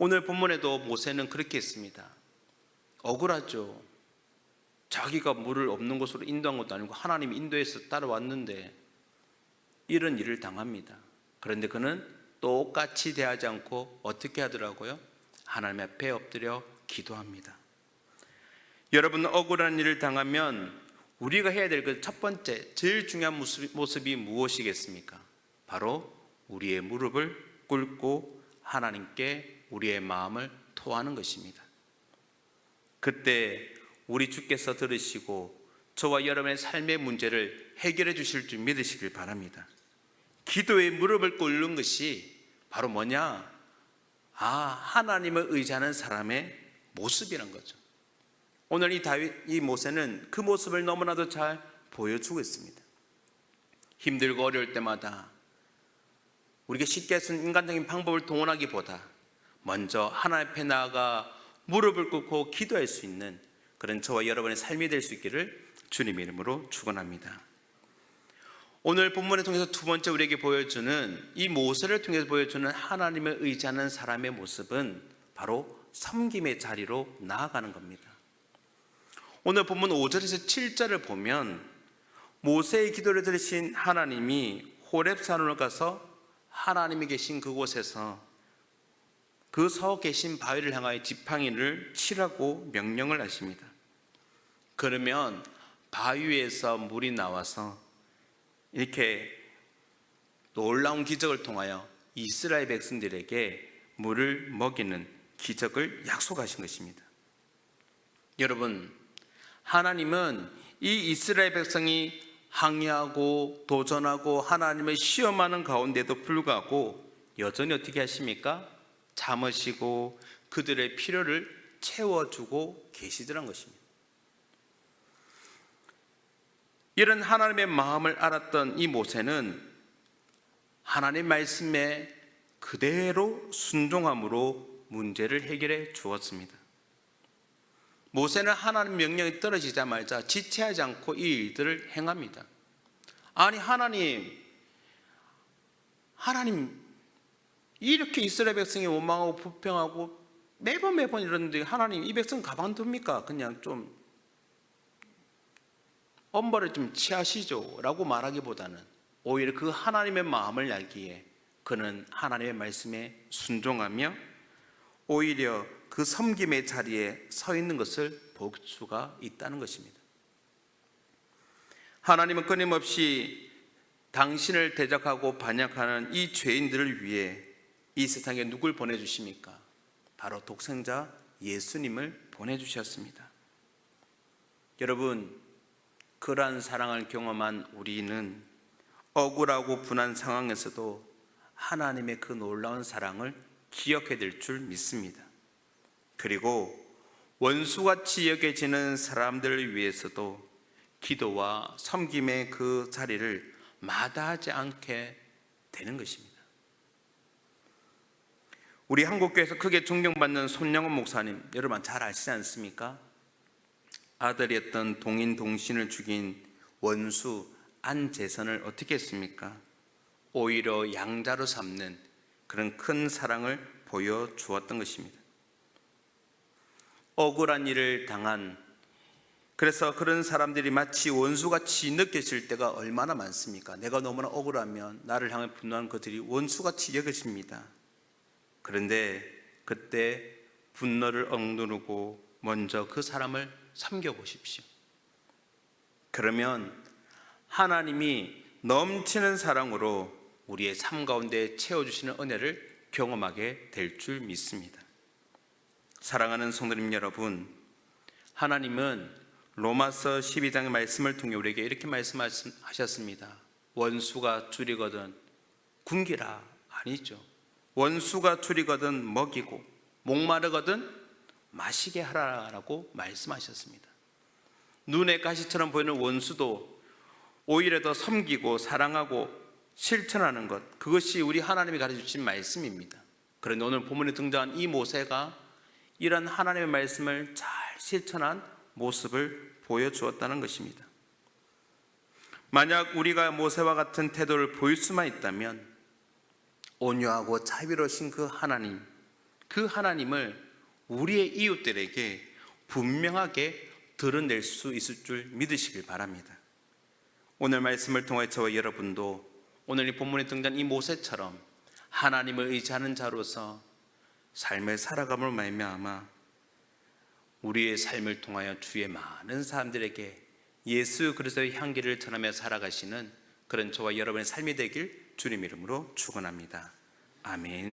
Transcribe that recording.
오늘 본문에도 모세는 그렇게 했습니다. 억울하죠. 자기가 물을 없는 곳으로 인도한 것도 아니고 하나님이 인도해서 따라왔는데 이런 일을 당합니다. 그런데 그는 똑같이 대하지 않고 어떻게 하더라고요? 하나님 앞에 엎드려 기도합니다. 여러분, 억울한 일을 당하면 우리가 해야 될 그 첫 번째, 제일 중요한 모습이 무엇이겠습니까? 바로 우리의 무릎을 꿇고 하나님께 우리의 마음을 토하는 것입니다. 그때 우리 주께서 들으시고 저와 여러분의 삶의 문제를 해결해 주실 줄 믿으시길 바랍니다. 기도에 무릎을 꿇는 것이 바로 뭐냐? 하나님을 의지하는 사람의 모습이란 거죠. 오늘 이 모세는 그 모습을 너무나도 잘 보여주고 있습니다. 힘들고 어려울 때마다 우리가 쉽게 쓴 인간적인 방법을 동원하기보다 먼저 하나님 앞에 나아가 무릎을 꿇고 기도할 수 있는 그런 저와 여러분의 삶이 될 수 있기를 주님의 이름으로 축원합니다. 오늘 본문을 통해서 두 번째 우리에게 보여주는, 이 모세를 통해서 보여주는 하나님을 의지하는 사람의 모습은 바로 섬김의 자리로 나아가는 겁니다. 오늘 본문 5절에서 7절을 보면 모세의 기도를 들으신 하나님이 호렙산으로 가서 하나님이 계신 그곳에서 그 서 계신 바위를 향하여 지팡이를 치라고 명령을 하십니다. 그러면 바위에서 물이 나와서 이렇게 놀라운 기적을 통하여 이스라엘 백성들에게 물을 먹이는 기적을 약속하신 것입니다. 여러분, 하나님은 이 이스라엘 백성이 항의하고 도전하고 하나님을 시험하는 가운데도 불구하고 여전히 어떻게 하십니까? 참으시고 그들의 필요를 채워주고 계시더란 것입니다. 이런 하나님의 마음을 알았던 이 모세는 하나님 말씀에 그대로 순종함으로 문제를 해결해 주었습니다. 모세는 하나님 명령이 떨어지자마자 지체하지 않고 이 일들을 행합니다. 아니, 하나님 이렇게 이스라엘 백성이 원망하고 불평하고 매번 이러는데 하나님 이 백성 가만둡니까? 그냥 좀 엄벌을 좀 취하시죠 라고 말하기보다는 오히려 그 하나님의 마음을 알기에 그는 하나님의 말씀에 순종하며 오히려 그 섬김의 자리에 서 있는 것을 볼 수가 있다는 것입니다. 하나님은 끊임없이 당신을 대적하고 반역하는 이 죄인들을 위해 이 세상에 누굴 보내주십니까? 바로 독생자 예수님을 보내주셨습니다. 여러분, 그러한 사랑을 경험한 우리는 억울하고 분한 상황에서도 하나님의 그 놀라운 사랑을 기억해야 될 줄 믿습니다. 그리고 원수같이 여겨지는 사람들을 위해서도 기도와 섬김의 그 자리를 마다하지 않게 되는 것입니다. 우리 한국교회에서 크게 존경받는 손영원 목사님, 여러분 잘 아시지 않습니까? 아들이었던 동인 동신을 죽인 원수 안재선을 어떻게 했습니까? 오히려 양자로 삼는 그런 큰 사랑을 보여주었던 것입니다. 억울한 일을 당한, 그래서 그런 사람들이 마치 원수같이 느껴질 때가 얼마나 많습니까? 내가 너무나 억울하면 나를 향해 분노하는 그들이 원수같이 여겨집니다. 그런데 그때 분노를 억누르고 먼저 그 사람을 섬겨보십시오. 그러면 하나님이 넘치는 사랑으로 우리의 삶 가운데 채워주시는 은혜를 경험하게 될 줄 믿습니다. 사랑하는 성도님 여러분, 하나님은 로마서 12장의 말씀을 통해 우리에게 이렇게 말씀하셨습니다. 원수가 줄이거든 굶기라. 아니죠. 원수가 줄이거든 먹이고 목마르거든 마시게 하라라고 말씀하셨습니다. 눈에 가시처럼 보이는 원수도 오히려 더 섬기고 사랑하고 실천하는 것, 그것이 우리 하나님이 가르쳐주신 말씀입니다. 그런데 오늘 본문에 등장한 이 모세가 이런 하나님의 말씀을 잘 실천한 모습을 보여주었다는 것입니다. 만약 우리가 모세와 같은 태도를 보일 수만 있다면 온유하고 자비로우신 그 하나님, 그 하나님을 우리의 이웃들에게 분명하게 드러낼 수 있을 줄 믿으시길 바랍니다. 오늘 말씀을 통해 저와 여러분도 오늘 이 본문에 등장한 이 모세처럼 하나님을 의지하는 자로서 삶을 살아감으로 말미암아 우리의 삶을 통하여 주의 많은 사람들에게 예수 그리스도의 향기를 전하며 살아가시는 그런 저와 여러분의 삶이 되길 주님 이름으로 축원합니다. 아멘.